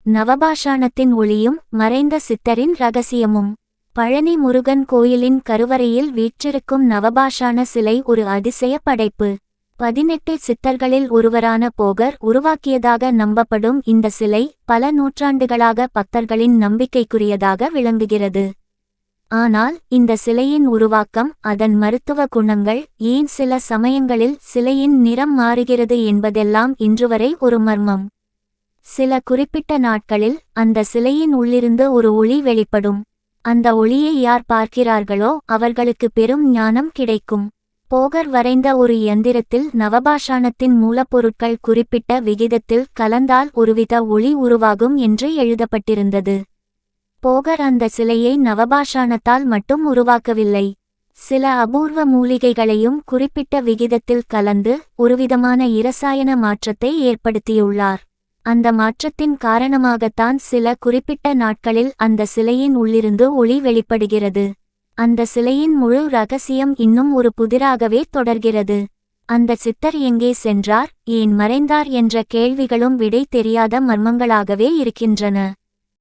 நவபாஷாணத்தின் ஒளியும் மறைந்த சித்தரின் இரகசியமும். பழனி முருகன் கோயிலின் கருவறையில் வீற்றிருக்கும் நவபாஷாண சிலை ஒரு அதிசய படைப்பு. 18 சித்தர்களில் ஒருவரான போகர் உருவாக்கியதாக நம்பப்படும் இந்த சிலை பல நூற்றாண்டுகளாக பக்தர்களின் நம்பிக்கைக்குரியதாக விளங்குகிறது. ஆனால் இந்த சிலையின் உருவாக்கம், அதன் மருத்துவ குணங்கள், ஏன் சில சமயங்களில் சிலையின் நிறம் மாறுகிறது என்பதெல்லாம் இன்றுவரை ஒரு மர்மம். சில குறிப்பிட்ட நாட்களில் அந்த சிலையின் உள்ளிருந்து ஒரு ஒளி வெளிப்படும். அந்த ஒளியை யார் பார்க்கிறார்களோ அவர்களுக்கு பெரும் ஞானம் கிடைக்கும். போகர் வரைந்த ஒரு யந்திரத்தில் நவபாஷாணத்தின் மூலப்பொருட்கள் குறிப்பிட்ட விகிதத்தில் கலந்தால் ஒருவித ஒளி உருவாகும் என்று எழுதப்பட்டிருந்தது. போகர் அந்த சிலையை நவபாஷாணத்தால் மட்டும் உருவாக்கவில்லை. சில அபூர்வ மூலிகைகளையும் குறிப்பிட்ட விகிதத்தில் கலந்து ஒருவிதமான இரசாயன மாற்றத்தை ஏற்படுத்தியுள்ளார். அந்த மாற்றத்தின் காரணமாகத்தான் சில குறிப்பிட்ட நாட்களில் அந்த சிலையின் உள்ளிருந்து ஒளி வெளிப்படுகிறது. அந்த சிலையின் முழு இரகசியம் இன்னும் ஒரு புதிராகவே தொடர்கிறது. அந்த சித்தர் எங்கே சென்றார், ஏன் மறைந்தார் என்ற கேள்விகளும் விடை தெரியாத மர்மங்களாகவே இருக்கின்றன.